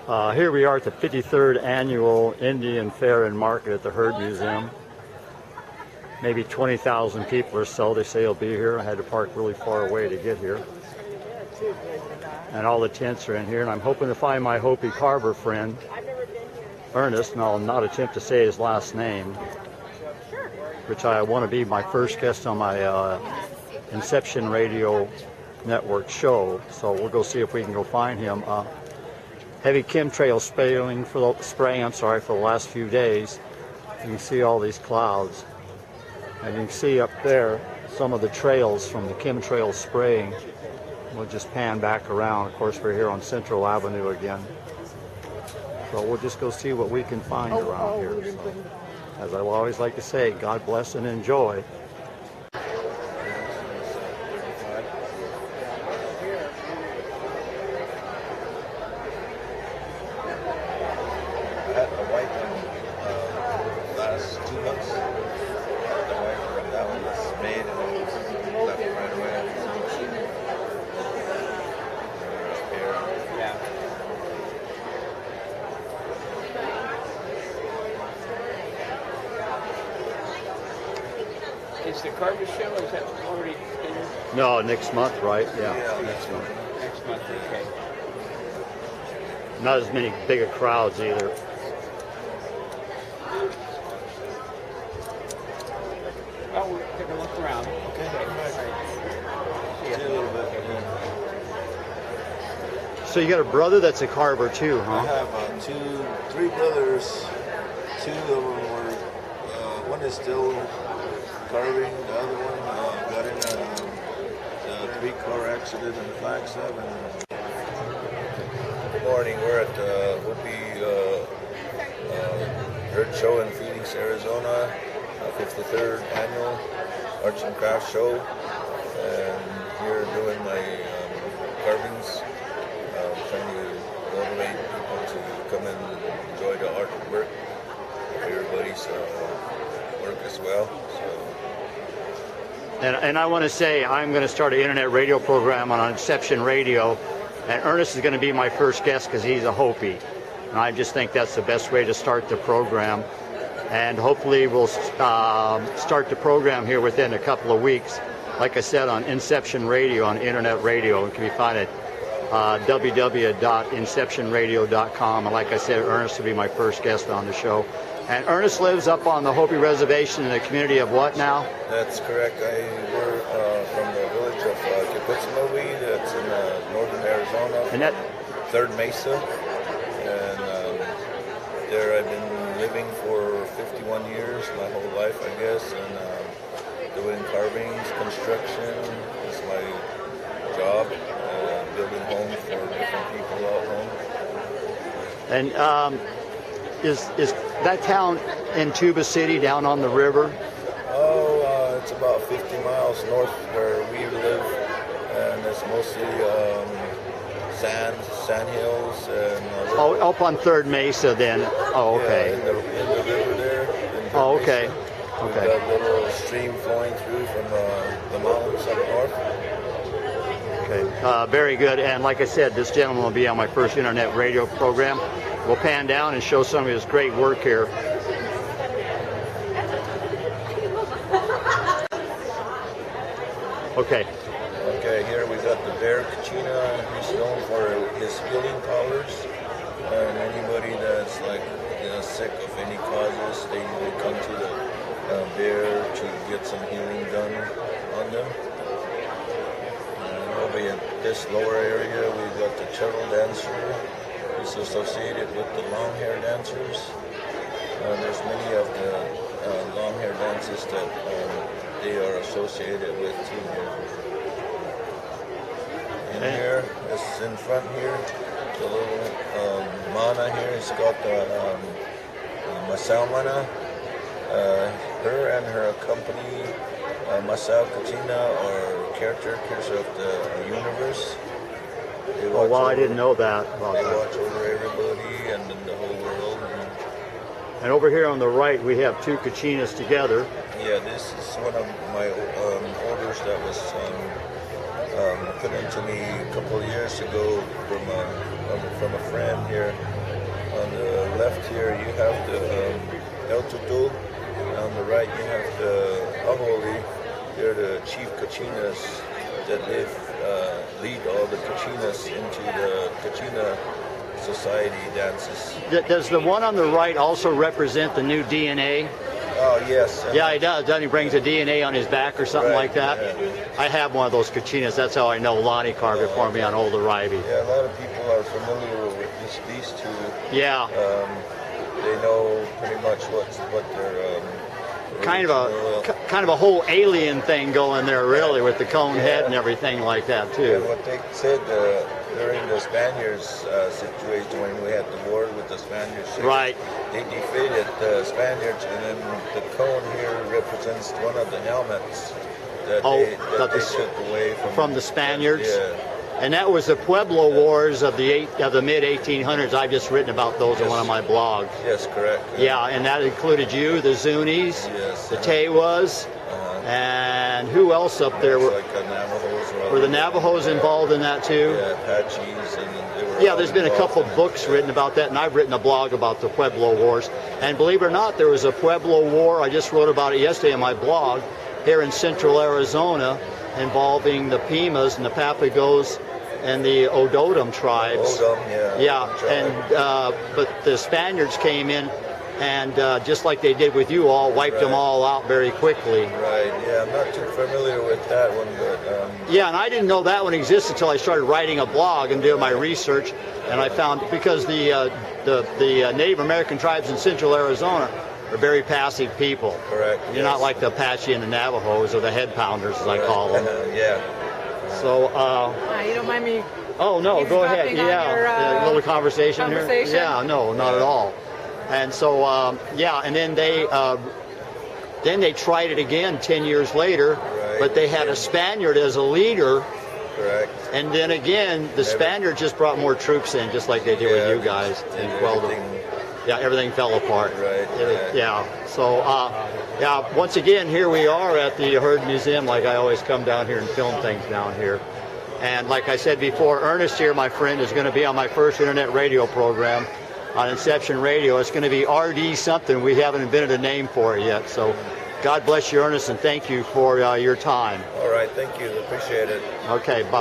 Here we are at the 53rd Annual Indian Fair and Market at the Herd Museum. Maybe 20,000 people or so, they say will be here. I had to park really far away to get here. And all the tents are in here, and I'm hoping to find my Hopi carver friend, Ernest, and I'll not attempt to say his last name, which I want to be my first guest on my Inception Radio Network show. So we'll go see if we can go find him. Heavy chemtrail spraying for the last few days. You can see all these clouds. And you can see up there some of the trails from the chemtrail spraying. We'll just pan back around. Of course, we're here on Central Avenue again. So we'll just go see what we can find around here. So, as I always like to say, God bless and enjoy. Is the carver show, is that already finished? No, next month, right? Yeah, next month. Next month, okay. Not as many bigger crowds either. Well, we'll take a look around. Okay. See a little bit. So you got a brother that's a carver too, huh? I have three brothers. Two of them were, one is still carving, the other one got in a three-car accident in Flagstaff. Good morning, we're at the Hopi Herd Show in Phoenix, Arizona, 53rd Annual Arts and Crafts Show, and here doing my carvings, trying to motivate people to come and enjoy the artwork, everybody's work as well. And I want to say I'm going to start an internet radio program on Inception Radio, and Ernest is going to be my first guest because he's a Hopi. And I just think that's the best way to start the program. And hopefully we'll start the program here within a couple of weeks. Like I said, on Inception Radio, on internet radio. It can be found at www.inceptionradio.com. And like I said, Ernest will be my first guest on the show. And Ernest lives up on the Hopi Reservation in the community of what now? That's correct. We're from the village of Kachinas, that's in northern Arizona, and that Third Mesa. And there I've been living for 51 years, my whole life, I guess, and doing carvings, construction is my job, building homes for different people out home. And is that town in Tuba City down on the river? Oh, it's about 50 miles north where we live, and it's mostly sand hills. And up on Third Mesa then. Oh, okay. Yeah, in the river there. Oh, okay. Mesa. Okay. We've got a little stream flowing through from the mountains up north. Okay, very good. And like I said, this gentleman will be on my first internet radio program. We'll pan down and show some of his great work here. Okay. Okay, here we got the bear Kachina. He's known for his healing powers. And anybody that's sick of any causes, they come to the bear to get some healing done on them. And over in this lower area, we've got the turtle dancer. He's associated with the long hair dancers. There's many of the long hair dances that they are associated with too here. In here, this in front here, the little mana here, it's got the Masao Mana. Her and her company, Masao Kachinas, are caretakers of the universe. Oh, wow, I didn't know that. They watch over everybody and then the whole world. And over here on the right, we have two Kachinas together. Yeah, this is one of my orders that was put into me a couple of years ago from a friend here. On the left here, you have the El Tutu. On the right, you have the Aholi. They're the chief Kachinas that lead all the Kachinas into the Kachina society dances. Does the one on the right also represent the new DNA? Oh, yes. Yeah, he does. Doesn't he? Brings a DNA on his back or something like that? Yeah. I have one of those Kachinas. That's how I know Lonnie carved it for me on Old Arabi. Yeah, a lot of people are familiar with these two. Yeah. They know pretty much what their Kind of a whole alien thing going there, really, with the cone head and everything like that too. And what they said during the Spaniards situation when we had the war with the Spaniards, right? They defeated the Spaniards, and then the cone here represents one of the helmets that they took away from the Spaniards. Yeah. And that was the Pueblo Wars of the mid 1800s. I've just written about those in one of my blogs. Yes, correct. Yeah, and that included you, the Zunis, the Tewas, and who else up there? Like the Navajos. Were the Navajos involved in that too? Yeah, Apaches. Yeah, there's been a couple books written about that, and I've written a blog about the Pueblo Wars. And believe it or not, there was a Pueblo War. I just wrote about it yesterday in my blog here in central Arizona, involving the Pimas and the Papagos and the Odotum tribes. Yeah, and but the Spaniards came in and just like they did with you all, wiped them all out very quickly. Right. Yeah, I'm not too familiar with that one, but yeah, and I didn't know that one existed until I started writing a blog and doing my research, and I found because the Native American tribes in central Arizona are very passive people. Correct. You're not like the Apache and the Navajos or the head pounders, as I call them. Yeah. So, you don't mind me? Oh no, go ahead. Yeah, a little conversation here. Conversation? Yeah, no, not at all. And so, yeah, and then they tried it again 10 years later, but they had a Spaniard as a leader. Correct. And then again, the Spaniards just brought more troops in, just like they did with you guys, and quelled them. Yeah, everything fell apart. Right. Yeah. So, yeah, once again, here we are at the Herd Museum. Like I always come down here and film things down here. And like I said before, Ernest here, my friend, is going to be on my first internet radio program on Inception Radio. It's going to be RD something. We haven't invented a name for it yet. So, God bless you, Ernest, and thank you for your time. All right. Thank you. Appreciate it. Okay. Bye-bye.